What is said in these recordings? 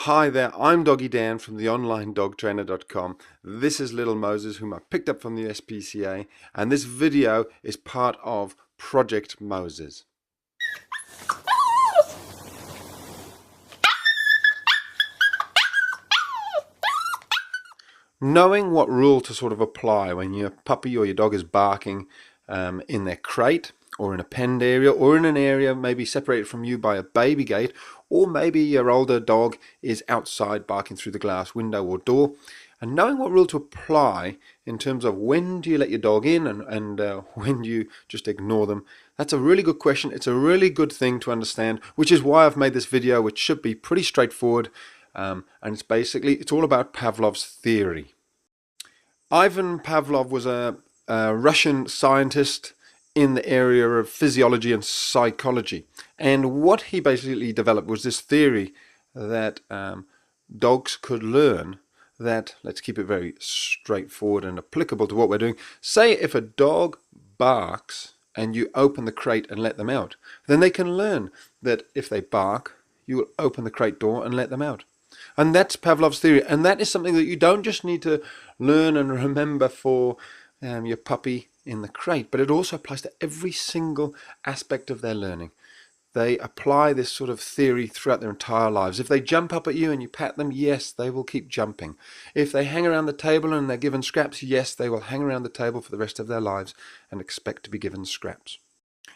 Hi there, I'm Doggy Dan from the onlinedogtrainer.com. This is little Moses, whom I picked up from the SPCA, and this video is part of Project Moses. Knowing what rule to sort of apply when your puppy or your dog is barking in their crate or in a penned area or in an area maybe separated from you by a baby gate, or maybe your older dog is outside barking through the glass window or door, and knowing what rule to apply in terms of when do you let your dog in and when do you just ignore them. That's a really good question. It's a really good thing to understand, which is why I've made this video, which should be pretty straightforward. And it's all about Pavlov's theory. Ivan Pavlov was a Russian scientist in the area of physiology and psychology. And what he basically developed was this theory that dogs could learn that, let's keep it very straightforward and applicable to what we're doing. Say if a dog barks and you open the crate and let them out, then they can learn that if they bark, you will open the crate door and let them out. And that's Pavlov's theory, and that is something that you don't just need to learn and remember for your puppy in the crate, but it also applies to every single aspect of their learning. They apply this sort of theory throughout their entire lives. If they jump up at you and you pat them, yes, they will keep jumping. If they hang around the table and they're given scraps, yes, they will hang around the table for the rest of their lives and expect to be given scraps.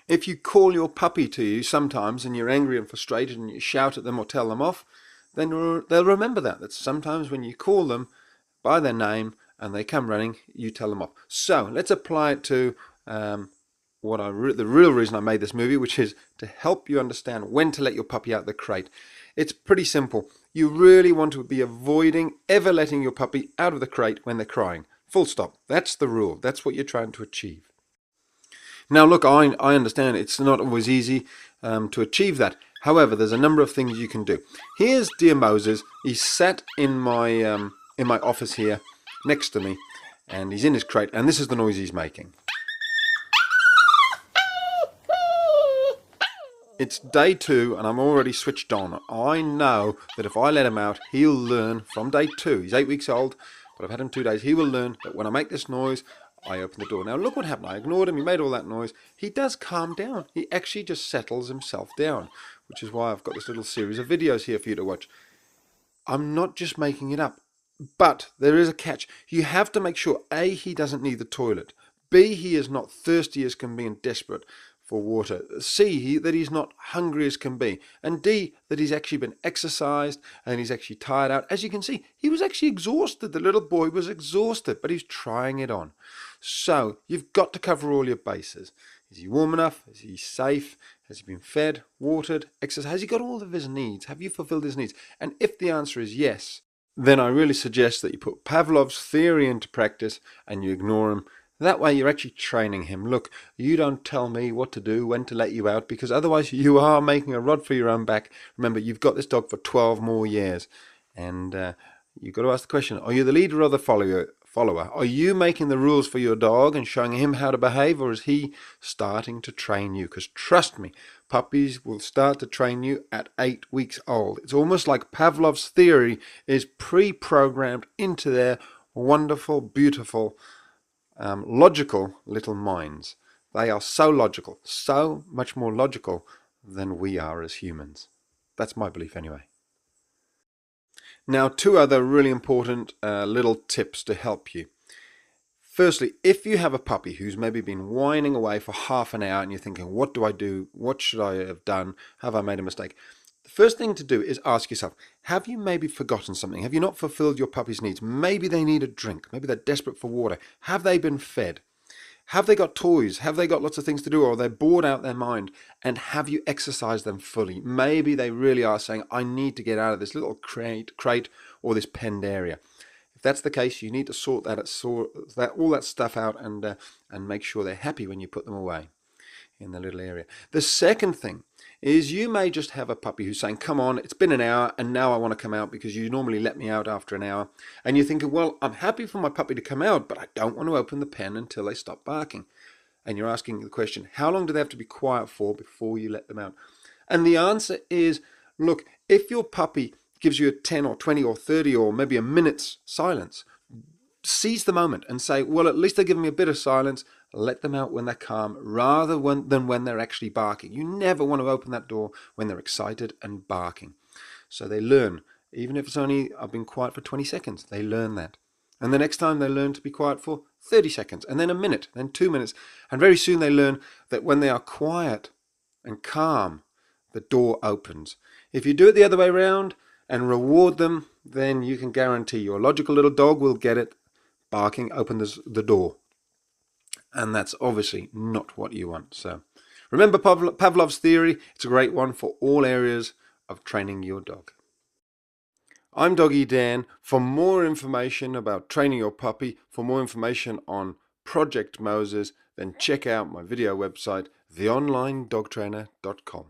If you call your puppy to you sometimes and you're angry and frustrated and you shout at them or tell them off, then they'll remember that sometimes when you call them by their name and they come running, you tell them off. So let's apply it to the real reason I made this movie, which is to help you understand when to let your puppy out of the crate. It's pretty simple. You really want to be avoiding ever letting your puppy out of the crate when they're crying. Full stop. That's the rule. That's what you're trying to achieve. Now look, I understand it's not always easy to achieve that. However, there's a number of things you can do. Here's dear Moses. He's sat in my office here next to me, and he's in his crate, and this is the noise he's making. It's day 2 and I'm already switched on. I know that if I let him out, he'll learn from day 2. He's 8 weeks old, but I've had him 2 days. He will learn that when I make this noise, I open the door. Now look what happened. I ignored him. He made all that noise. He does calm down. He actually just settles himself down, which is why I've got this little series of videos here for you to watch. I'm not just making it up, but there is a catch. You have to make sure, A, he doesn't need the toilet. B, he is not thirsty as can be and desperate for water. C, that he's not hungry as can be. And D, that he's actually been exercised and he's actually tired out. As you can see, he was actually exhausted. The little boy was exhausted, but he's trying it on. So you've got to cover all your bases. Is he warm enough? Is he safe? Has he been fed, watered, exercised? Has he got all of his needs? Have you fulfilled his needs? And if the answer is yes, then I really suggest that you put Pavlov's theory into practice and you ignore him. That way you're actually training him. Look, you don't tell me what to do, when to let you out, because otherwise you are making a rod for your own back. Remember, you've got this dog for 12 more years. And you've got to ask the question, are you the leader or the follower? Are you making the rules for your dog and showing him how to behave, or is he starting to train you? Because trust me, puppies will start to train you at 8 weeks old. It's almost like Pavlov's theory is pre-programmed into their wonderful, beautiful, logical little minds. They are so logical, so much more logical than we are as humans. That's my belief anyway. Now, 2 other really important little tips to help you. Firstly, if you have a puppy who's maybe been whining away for half an hour and you're thinking, what do I do? What should I have done? Have I made a mistake? The first thing to do is ask yourself, have you maybe forgotten something? Have you not fulfilled your puppy's needs? Maybe they need a drink. Maybe they're desperate for water. Have they been fed? Have they got toys? Have they got lots of things to do? Or are they bored out their mind? And have you exercised them fully? Maybe they really are saying, I need to get out of this little crate or this penned area. If that's the case, you need to sort all that stuff out and make sure they're happy when you put them away in the little area. The second thing is you may just have a puppy who's saying, come on, it's been an hour and now I want to come out because you normally let me out after an hour. And you're thinking, well, I'm happy for my puppy to come out, but I don't want to open the pen until they stop barking. And you're asking the question, how long do they have to be quiet for before you let them out? And the answer is, look, if your puppy gives you a 10 or 20 or 30 or maybe a minute's silence, seize the moment and say, well, at least they're giving me a bit of silence. Let them out when they're calm rather than when they're actually barking. You never want to open that door when they're excited and barking. So they learn, even if it's only, I've been quiet for 20 seconds, they learn that. And the next time they learn to be quiet for 30 seconds, and then a minute, then 2 minutes. And very soon they learn that when they are quiet and calm, the door opens. If you do it the other way around and reward them, then you can guarantee your logical little dog will get it. Barking opens the door. And that's obviously not what you want. So remember Pavlov's theory. It's a great one for all areas of training your dog. I'm Doggy Dan. For more information about training your puppy, for more information on Project Moses, then check out my video website, theonlinedogtrainer.com.